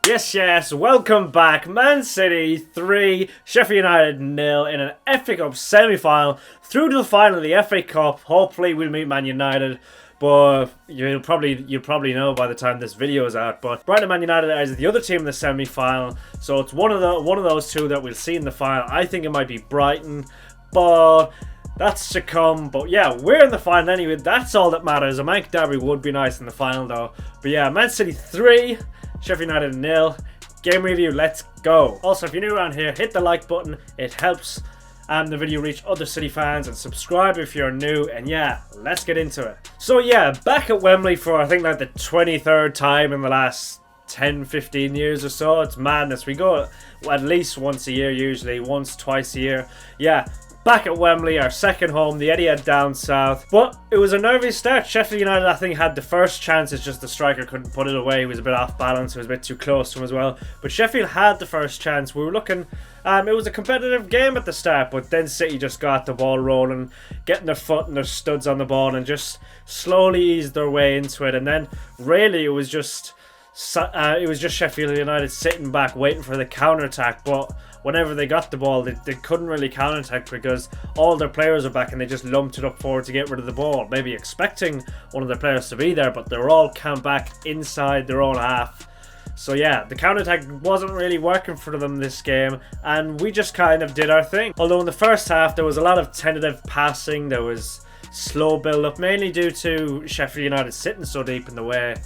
Yes, welcome back. Man City 3, Sheffield United 0 in an FA Cup semi-final. Through to the final of the FA Cup. Hopefully we'll meet Man United, but you'll probably know by the time this video is out. But Brighton and Man United is the other team in the semi-final, so it's one of those two that we'll see in the final. I think it might be Brighton, but that's to come. But yeah, we're in the final anyway. That's all that matters. A Manc derby would be nice in the final though. But yeah, Man City 3, Sheffield United 0. Game review, let's go. Also, if you're new around here, hit the like button. It helps the video reach other City fans, and subscribe if you're new. And yeah, let's get into it. So yeah, back at Wembley for I think like the 23rd time in the last 10-15 years or so. It's madness. We go at least once a year, usually once, twice a year. Yeah, back at Wembley, our second home, the Etihad down south. But it was a nervy start. Sheffield United, I think, had the first chance. It's just the striker couldn't put it away. He was a bit off balance. It was a bit too close to him as well. But Sheffield had the first chance. We were looking... it was a competitive game at the start, but then City just got the ball rolling, getting their foot and their studs on the ball and just slowly eased their way into it. And then really it was just Sheffield United sitting back waiting for the counter-attack. But whenever they got the ball, they couldn't really counter-attack because all their players were back and they just lumped it up forward to get rid of the ball, maybe expecting one of their players to be there, but they were all camped back inside their own half. So yeah, the counter-attack wasn't really working for them this game, and we just kind of did our thing. Although in the first half there was a lot of tentative passing, there was slow build-up, mainly due to Sheffield United sitting so deep in the way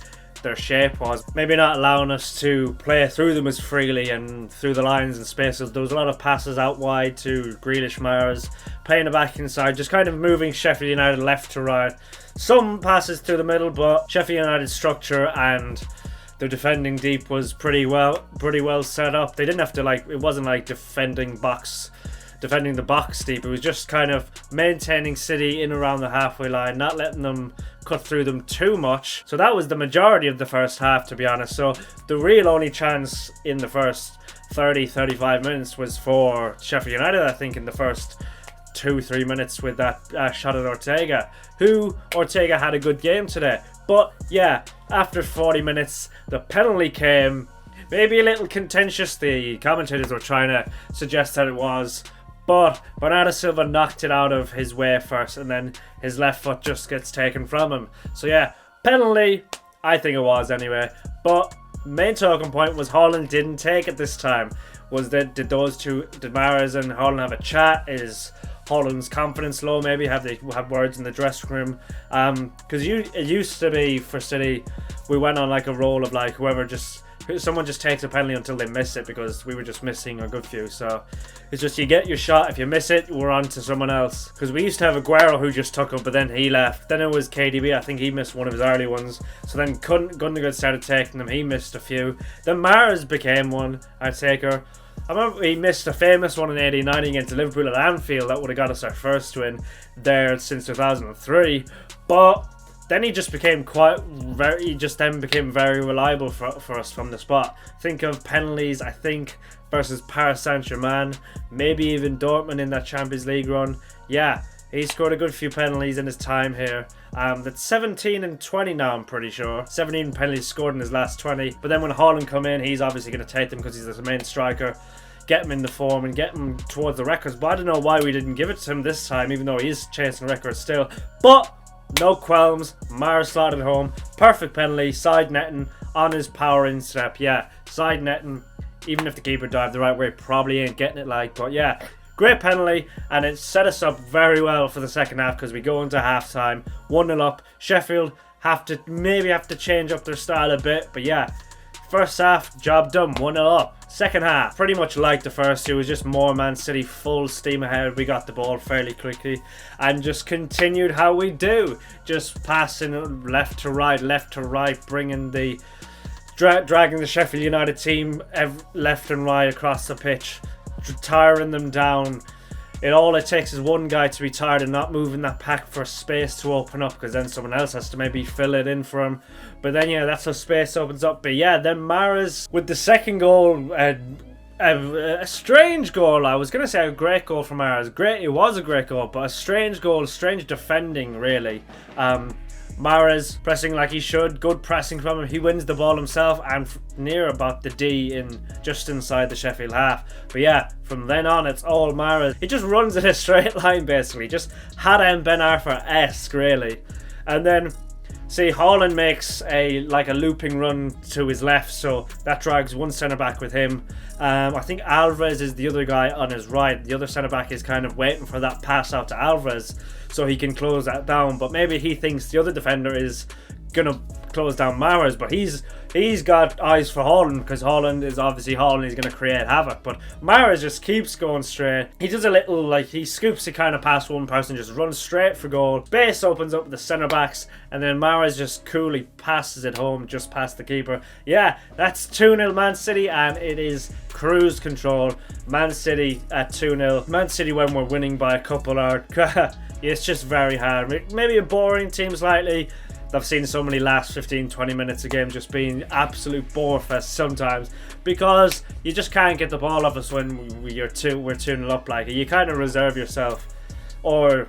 their shape was, maybe not allowing us to play through them as freely and through the lines and spaces. There was a lot of passes out wide to Grealish, Mahrez, playing it back inside, just kind of moving Sheffield United left to right. Some passes through the middle, but Sheffield United's structure and their defending deep was pretty well set up. They didn't have to it wasn't like defending the box deep. It was just kind of maintaining City in around the halfway line, not letting them cut through them too much. So that was the majority of the first half, to be honest. So the real only chance in the first 30-35 minutes was for Sheffield United, I think, in the first 2-3 minutes with that shot at Ortega, Ortega had a good game today. But yeah, after 40 minutes, the penalty came. Maybe a little contentious. The commentators were trying to suggest that it was, but Bernardo Silva knocked it out of his way first, and then his left foot just gets taken from him. So yeah, penalty, I think it was anyway. But main talking point was Haaland didn't take it this time. Did Mahrez and Haaland have a chat? Is Haaland's confidence low? Maybe have words in the dressing room? Because it used to be for City, we went on like a roll of like someone just takes a penalty until they miss it, because we were just missing a good few. So it's just, you get your shot, if you miss it, we're on to someone else. Because we used to have Aguero who just took it, but then he left. Then it was KDB, I think he missed one of his early ones. So then Gundogan started taking them, he missed a few. Then Mahrez became one, our taker. I remember he missed a famous one in 89 against Liverpool at Anfield. That would have got us our first win there since 2003. But then he just became very reliable for us from the spot. Think of penalties, I think, versus Paris Saint-Germain, maybe even Dortmund in that Champions League run. Yeah, he scored a good few penalties in his time here. That's 17 and 20 now, I'm pretty sure. 17 penalties scored in his last 20. But then when Haaland come in, he's obviously going to take them because he's the main striker. Get him in the form and get him towards the records. But I don't know why we didn't give it to him this time, even though he is chasing records still. But no qualms, Mahrez slotted home. Perfect penalty, side netting on his power instep. Yeah, side netting. Even if the keeper dived the right way, probably ain't getting it but yeah. Great penalty, and it set us up very well for the second half because we go into half-time, 1-0 up. Sheffield have to change up their style a bit, but yeah, first half, job done, 1-0 up. Second half, pretty much like the first two, it was just more Man City, full steam ahead. We got the ball fairly quickly and just continued how we do, just passing left to right, bringing the dragging the Sheffield United team left and right across the pitch, tiring them down. All it takes is one guy to be tired and not moving that pack for space to open up, because then someone else has to maybe fill it in for him. But then yeah, that's how space opens up. But yeah, then Mahrez with the second goal, a strange goal. I was going to say a great goal from Mahrez. It was a great goal, but a strange goal, strange defending really. Mahrez pressing like he should. Good pressing from him. He wins the ball himself and near about the D in just inside the Sheffield half. But yeah, from then on it's all Mahrez. He just runs in a straight line basically. Just Hatem Ben Arfa-esque really. And then see, Haaland makes a looping run to his left, so that drags one centre back with him. I think Alvarez is the other guy on his right. The other centre back is kind of waiting for that pass out to Alvarez so he can close that down. But maybe he thinks the other defender is gonna close down Mahrez, but he's got eyes for Haaland because Haaland is obviously Haaland. He's gonna create havoc, but Mahrez just keeps going straight. He does a little he scoops it kind of past one person, just runs straight for goal. Base opens up the centre backs, and then Mahrez just coolly passes it home just past the keeper. Yeah, that's 2-0 Man City, and it is cruise control. Man City at 2-0. Man City when we're winning by a couple are it's just very hard. Maybe a boring team slightly. I've seen so many last 15-20 minutes of game just being absolute bore fest sometimes because you just can't get the ball off us when we're 2-0 up. Like, you kind of reserve yourself, or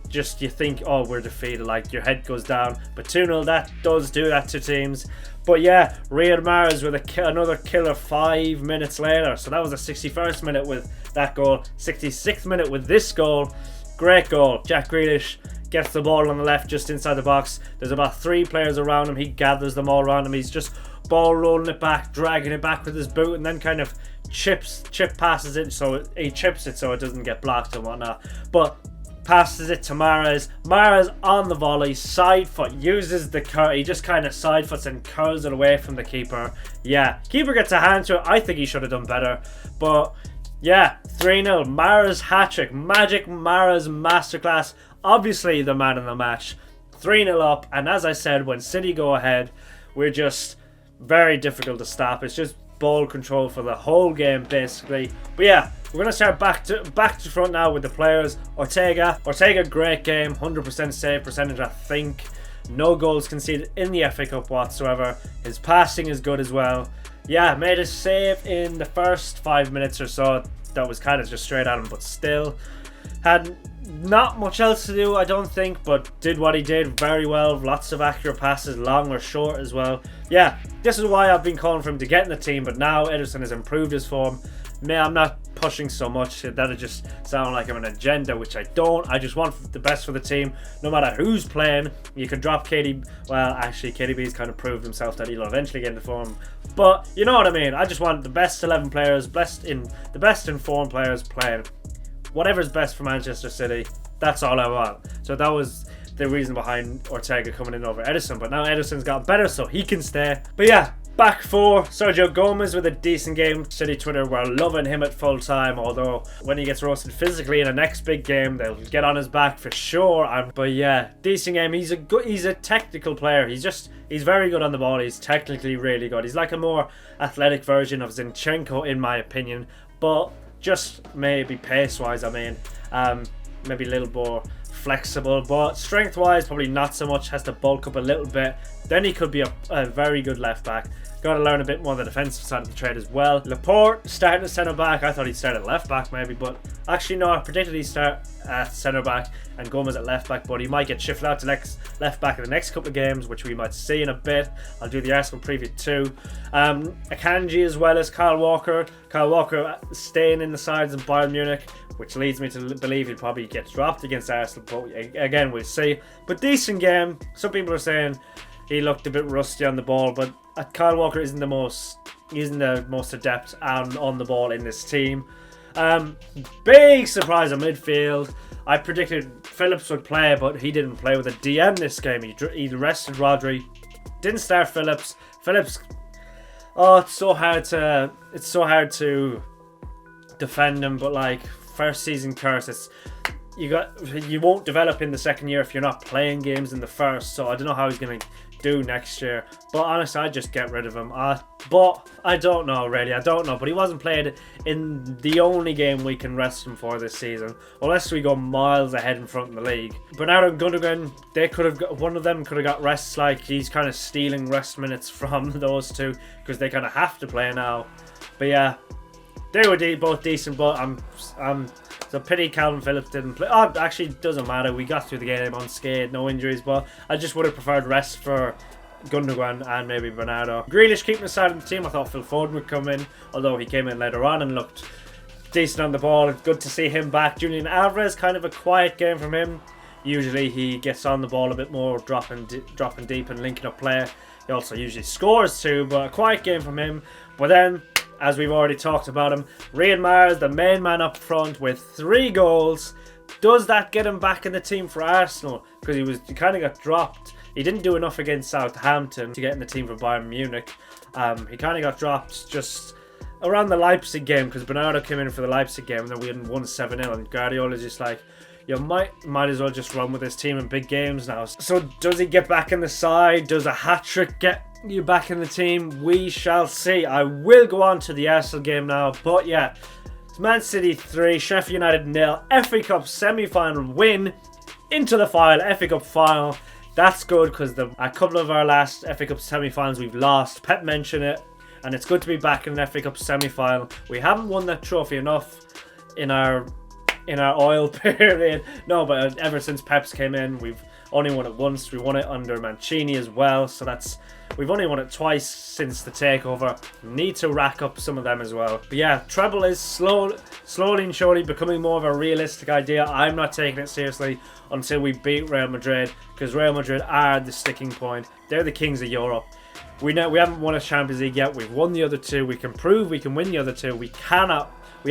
just you think, oh, we're defeated, like your head goes down. But 2-0, that does do that to teams. But yeah, Riyad Mahrez with another killer 5 minutes later. So that was the 61st minute with that goal, 66th minute with this goal. Great goal. Jack Grealish gets the ball on the left just inside the box. There's about 3 players around him. He gathers them all around him. He's just ball rolling it back, dragging it back with his boot, and then kind of chip passes it, so he chips it so it doesn't get blocked and whatnot. But passes it to Mahrez. Mahrez on the volley, side foot, uses the curl. He just kind of side foots and curls it away from the keeper. Yeah, keeper gets a hand to it. I think he should have done better, but yeah, 3-0. Mahrez hat-trick. Magic Mahrez masterclass. Obviously the man in the match. 3-0 up, and as I said, when City go ahead, we're just very difficult to stop. It's just ball control for the whole game basically. But yeah, we're going to start back to front now with the players. Ortega, great game, 100% save percentage I think. No goals conceded in the FA Cup whatsoever. His passing is good as well. Yeah, made a save in the first 5 minutes or so. That was kind of just straight at him, but still had not much else to do, I don't think, but did what he did very well. Lots of accurate passes, long or short as well. Yeah, this is why I've been calling for him to get in the team, but now Ederson has improved his form. I'm not pushing so much. That'll just sound like I'm an agenda, which I don't. I just want the best for the team, no matter who's playing. You can drop KDB. Well, actually, KDB's kind of proved himself that he'll eventually get into form. But you know what I mean. I just want the best 11 players, the best informed players playing. Whatever's best for Manchester City, that's all I want. So that was the reason behind Ortega coming in over Ederson. But now Ederson's got better, so he can stay. But yeah, back four. Sergio Gomez with a decent game. City Twitter were loving him at full time, although when he gets roasted physically in the next big game, they'll get on his back for sure. But yeah, decent game. He's a technical player. He's very good on the ball. He's technically really good. He's like a more athletic version of Zinchenko in my opinion, but just maybe pace-wise, I mean, maybe a little more flexible, but strength-wise, probably not so much. Has to bulk up a little bit. Then he could be a very good left-back. Got to learn a bit more on the defensive side of the trade as well. Laporte starting at centre-back. I thought he'd start at left-back maybe, but actually no, I predicted he'd start at centre-back and Gomez at left-back, but he might get shifted out to left-back in the next couple of games, which we might see in a bit. I'll do the Arsenal preview too. Akanji as well as Kyle Walker. Kyle Walker staying in the sides of Bayern Munich, which leads me to believe he'll probably get dropped against Arsenal, but again, we'll see. But decent game. Some people are saying he looked a bit rusty on the ball, but Kyle Walker isn't the most adept on the ball in this team. Big surprise in midfield. I predicted Phillips would play, but he didn't play with a DM this game. He rested Rodri. Didn't start Phillips. Oh, it's so hard to defend him, but like first season curse, you won't develop in the second year if you're not playing games in the first. So I don't know how he's gonna do next year, but honestly I'd just get rid of him. But I don't know really. But he wasn't played in the only game we can rest him for this season, unless we go miles ahead in front of the league. Bernardo and Gundogan, one of them could have got rests. Like, he's kind of stealing rest minutes from those two because they kind of have to play now. But yeah, they were both decent, but I'm So pity Calvin Phillips didn't play. Oh, actually, it doesn't matter. We got through the game unscathed, no injuries. But I just would have preferred rest for Gundogan and maybe Bernardo. Grealish keeping aside in the team. I thought Phil Foden would come in, although he came in later on and looked decent on the ball. It's good to see him back. Julian Alvarez, kind of a quiet game from him. Usually he gets on the ball a bit more, dropping deep and linking up play. He also usually scores too, but a quiet game from him. But then, as we've already talked about him, Riyad Mahrez, the main man up front with 3 goals. Does that get him back in the team for Arsenal? Because he kind of got dropped. He didn't do enough against Southampton to get in the team for Bayern Munich. He kind of got dropped just around the Leipzig game because Bernardo came in for the Leipzig game and then we had won 7-0 and Guardiola's just like, you might as well just run with this team in big games now. So does he get back in the side? Does a hat-trick get you back in the team? We shall see. I will go on to the Arsenal game now, but yeah, it's Man City 3, Sheffield United 0, FA Cup semi-final win into the final, FA Cup final. That's good because a couple of our last FA Cup semi-finals we've lost. Pep mentioned it, and it's good to be back in an FA Cup semi-final. We haven't won that trophy enough in our oil period. No, but ever since Pep's came in, we've only won it once. We won it under Mancini as well, so we've only won it twice since the takeover. Need to rack up some of them as well. But yeah, treble is slowly and surely becoming more of a realistic idea. I'm not taking it seriously until we beat Real Madrid, because Real Madrid are the sticking point. They're the kings of Europe. We haven't won a Champions League yet. We've won the other 2. We can prove we can win the other 2. We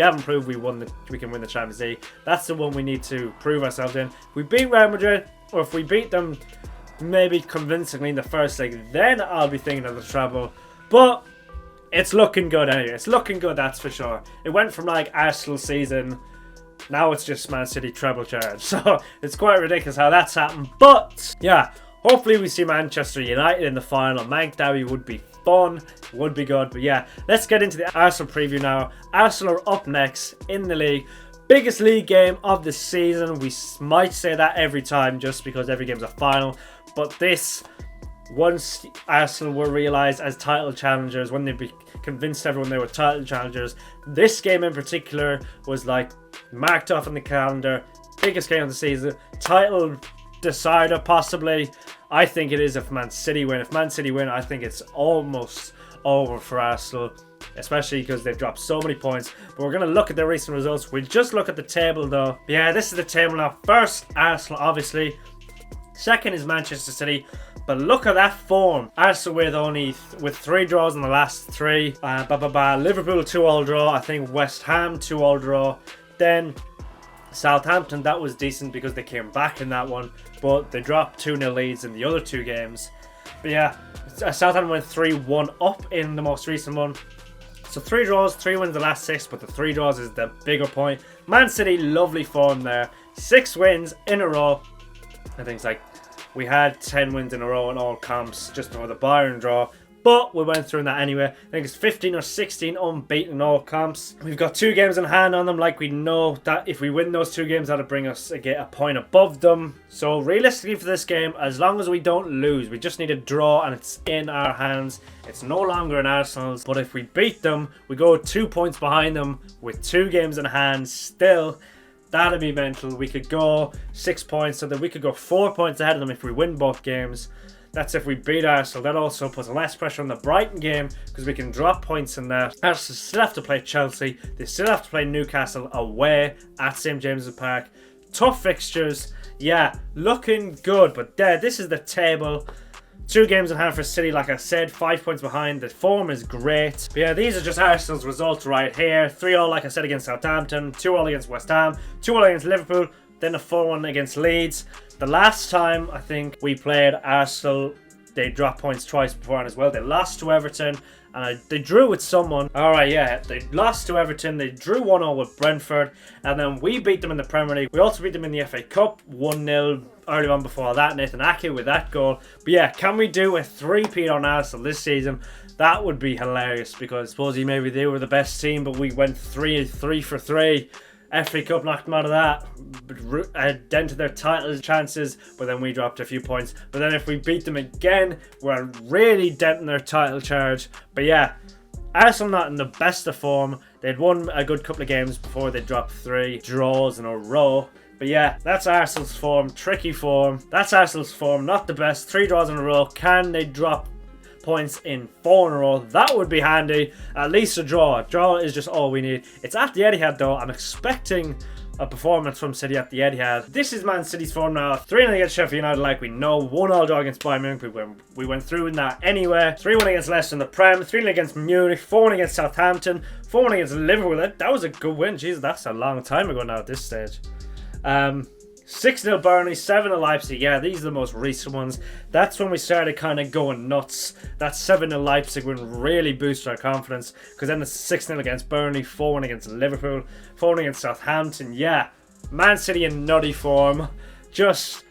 haven't proved we can win the Champions League. That's the one we need to prove ourselves in. If we beat Real Madrid, or if we beat them maybe convincingly in the first leg, then I'll be thinking of the treble. But it's looking good anyway. It's looking good, that's for sure. It went from like Arsenal season, now it's just Man City treble charge. So it's quite ridiculous how that's happened. But yeah, hopefully we see Manchester United in the final. Mank Derby would be fun, would be good. But yeah, let's get into the Arsenal preview now. Arsenal are up next in the league. Biggest league game of the season. We might say that every time just because every game's a final. But this, once Arsenal were realised as title challengers, when they convinced everyone they were title challengers, this game in particular was like marked off in the calendar. Biggest game of the season. Title decider possibly. I think it is if Man City win. If Man City win, I think it's almost over for Arsenal, especially because they've dropped so many points. But we're going to look at the recent results. We'll just look at the table though. Yeah, this is the table now. First, Arsenal, obviously. Second is Manchester City. But look at that form. Arsenal with 3 draws in the last 3. Liverpool 2-2 draw. I think West Ham 2-2 draw. Then Southampton, that was decent because they came back in that one. But they dropped 2-0 leads in the other 2 games. But yeah, Southampton went 3-1 up in the most recent one. So 3 draws, 3 wins the last 6, but the 3 draws is the bigger point. Man City, lovely form there. 6 wins in a row. I think it's like we had 10 wins in a row in all comps just before the Bayern draw. But we went through that anyway. I think it's 15 or 16 unbeaten in all comps. We've got 2 games in hand on them. Like we know that if we win those 2 games, that'll bring us a point above them. So realistically for this game, as long as we don't lose, we just need a draw and it's in our hands. It's no longer in Arsenal's. But if we beat them, we go 2 points behind them with 2 games in hand still. That'd be mental. We could go 6 points, so that we could go 4 points ahead of them if we win both games. That's if we beat Arsenal. That also puts less pressure on the Brighton game because we can drop points in that. Arsenal still have to play Chelsea. They still have to play Newcastle away at St James's Park. Tough fixtures. Yeah, looking good. But this is the table. 2 games in hand for City, like I said. 5 points behind. The form is great. But yeah, these are just Arsenal's results right here. 3-0, like I said, against Southampton. 2-0 against West Ham. 2-0 against Liverpool. Then a 4-1 against Leeds. The last time I think we played Arsenal, they dropped points twice beforehand as well. They lost to Everton and they drew with someone. Alright, yeah, they lost to Everton. They drew 1-0 with Brentford. And then we beat them in the Premier League. We also beat them in the FA Cup 1-0 early on before that. Nathan Ake with that goal. But yeah, can we do a 3-peat on Arsenal this season? That would be hilarious because supposedly maybe they were the best team, but we went 3 for 3. FA Cup knocked them out of that, dented their title chances, but then we dropped a few points. But then if we beat them again, we're really denting their title charge. But yeah, Arsenal not in the best of form. They'd won a good couple of games before they dropped 3 draws in a row. But yeah, that's Arsenal's form, tricky form. That's Arsenal's form, not the best. 3 draws in a row. Can they drop points in 4 in a row? That would be handy. At least a draw. A draw is just all we need. It's at the Etihad though. I'm expecting a performance from City at the Etihad. This is Man City's form now. 3-0 against Sheffield United like we know. 1-1 draw against Bayern Munich. We went through in that anyway. 3-1 against Leicester in the Prem. 3-0 against Munich. 4-1 against Southampton. 4-1 against Liverpool. That was a good win. Jeez, that's a long time ago now at this stage. 6-0 Burnley, 7-0 Leipzig. Yeah, these are the most recent ones. That's when we started kind of going nuts. That 7-0 Leipzig would really boost our confidence. Because then the 6-0 against Burnley, 4-1 against Liverpool, 4-1 against Southampton. Yeah, Man City in nutty form. Just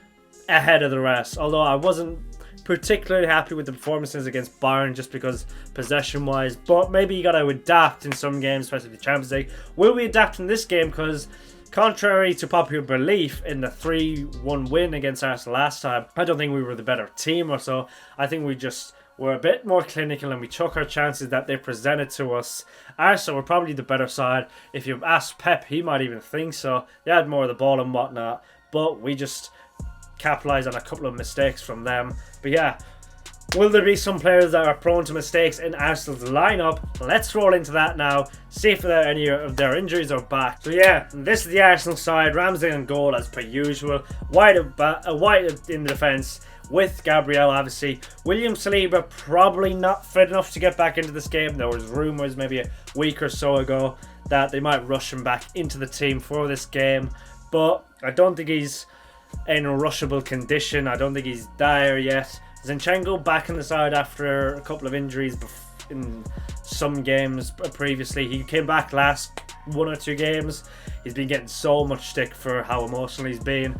ahead of the rest. Although I wasn't particularly happy with the performances against Bayern just because possession-wise. But maybe you got to adapt in some games, especially the Champions League. Will we adapt in this game? Because contrary to popular belief in the 3-1 win against Arsenal last time, I don't think we were the better team or so. I think we just were a bit more clinical and we took our chances that they presented to us. Arsenal were probably the better side. If you asked Pep, he might even think so. They had more of the ball and whatnot, but we just capitalised on a couple of mistakes from them. But yeah, will there be some players that are prone to mistakes in Arsenal's lineup? Let's roll into that now. See if any of their injuries are back. So yeah, this is the Arsenal side. Ramsey in goal as per usual. White in the defence with Gabriel, obviously. William Saliba probably not fit enough to get back into this game. There was rumours maybe a week or so ago that they might rush him back into the team for this game. But I don't think he's in a rushable condition. I don't think he's dire yet. Zinchenko back in the side after a couple of injuries in some games previously. He came back last 1 or 2 games. He's been getting so much stick for how emotional he's been.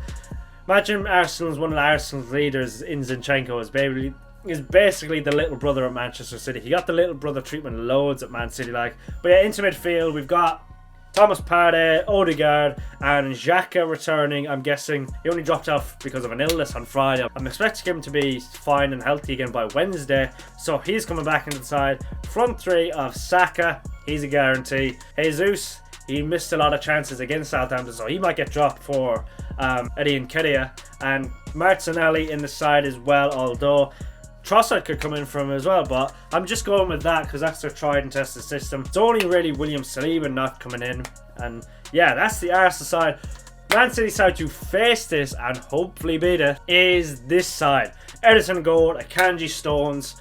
Imagine Arsenal's one of Arsenal's leaders in Zinchenko is basically the little brother at Manchester City. He got the little brother treatment loads at Man City like. But yeah, into midfield we've got Thomas Partey, Odegaard and Xhaka returning. I'm guessing he only dropped off because of an illness on Friday. I'm expecting him to be fine and healthy again by Wednesday, so he's coming back into the side. Front 3 of Saka, he's a guarantee. Jesus, he missed a lot of chances against Southampton, so he might get dropped for Eddie Nketiah. And Martinelli in the side as well, although Trossard could come in for him as well, but I'm just going with that because that's their tried and tested system. It's only really William Saliba not coming in. And yeah, that's the Arsenal side. Man City side to face this and hopefully beat it is this side. Ederson goal, Akanji Stones.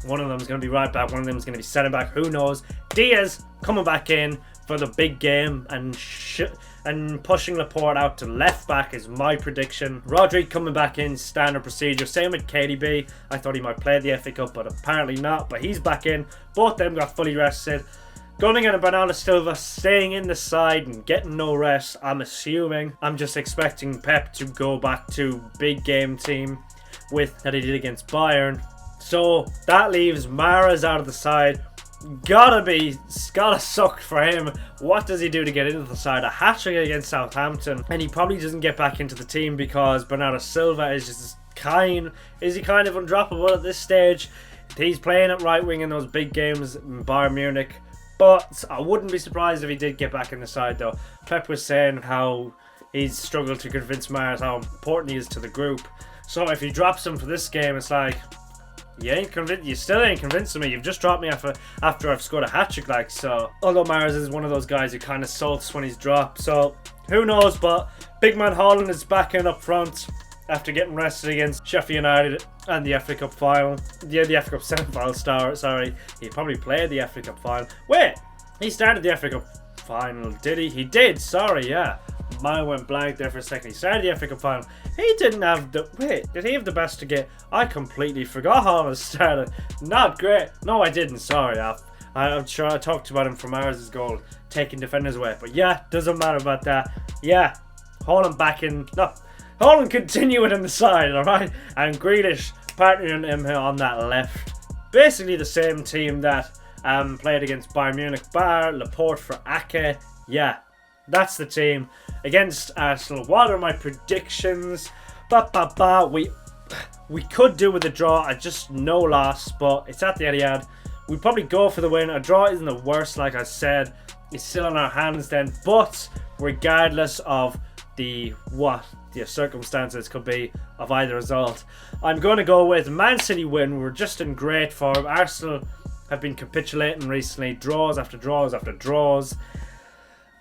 One of them is going to be right back, one of them is going to be centre back, who knows. Diaz coming back in for the big game and pushing Laporte out to left back is my prediction. Rodri coming back in, standard procedure. Same with KDB. I thought he might play the FA Cup, but apparently not. But he's back in. Both them got fully rested. Gundogan and Bernardo Silva staying in the side and getting no rest, I'm assuming. I'm just expecting Pep to go back to big game team that he did against Bayern. So that leaves Mahrez out of the side. Gotta suck for him. What does he do to get into the side? A hat-trick against Southampton, and he probably doesn't get back into the team because Bernardo Silva is just kind of undroppable at this stage. He's playing at right wing in those big games in Bayern Munich, but I wouldn't be surprised if he did get back in the side though. Pep was saying how he's struggled to convince Mahrez how important he is to the group, so if he drops him for this game, it's like, you still ain't convincing me. You've just dropped me after I've scored a hat-trick like. So although Mahrez is one of those guys who kind of sulks when he's dropped, so who knows. But big man Haaland is back in up front after getting rested against Sheffield United and the FA Cup final. Yeah, the FA Cup semi-final sorry. He probably played the FA Cup final. Wait, he started the FA Cup final, did he? He did, sorry, yeah. Mine went blank there for a second. He started the FA Cup final. He didn't have the... Wait, did he have the best to get? I completely forgot how it started. Not great. No, I didn't. Sorry. I'm sure I talked about him from Mahrez's goal, taking defenders away. But yeah, doesn't matter about that. Yeah, Haaland back in... No, Haaland continuing on the side, alright? And Grealish partnering him on that left. Basically the same team that played against Bayern Munich. Bar, Laporte for Ake. Yeah. That's the team against Arsenal. What are my predictions? We could do with a draw. I just no loss, but it's at the Etihad. we'd probably go for the win. A draw isn't the worst, like I said. It's still in our hands then, but regardless of what the circumstances could be of either result, I'm going to go with Man City win. We're just in great form. Arsenal have been capitulating recently, draws after draws after draws,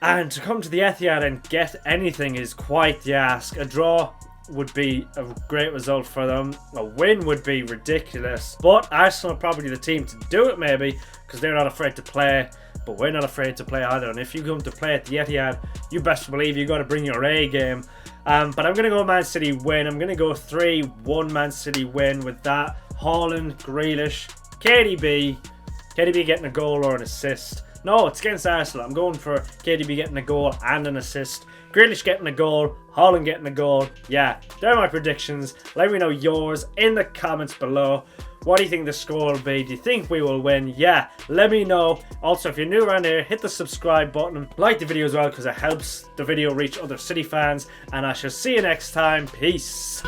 and to come to the Etihad and get anything is quite the ask. A draw would be a great result for them. A win would be ridiculous, but Arsenal are probably the team to do it, maybe because they're not afraid to play, but we're not afraid to play either. And if you come to play at the Etihad, you best believe you got to bring your A game. But I'm going to go Man City win. I'm going to go 3-1 Man City win with that. Haaland, Grealish, KDB getting a goal or an assist. No, it's against Arsenal. I'm going for KDB getting a goal and an assist. Grealish getting a goal, Haaland getting a goal. Yeah, they're my predictions. Let me know yours in the comments below. What do you think the score will be? Do you think we will win? Yeah, let me know. Also, if you're new around here, hit the subscribe button. Like the video as well, because it helps the video reach other City fans. And I shall see you next time. Peace.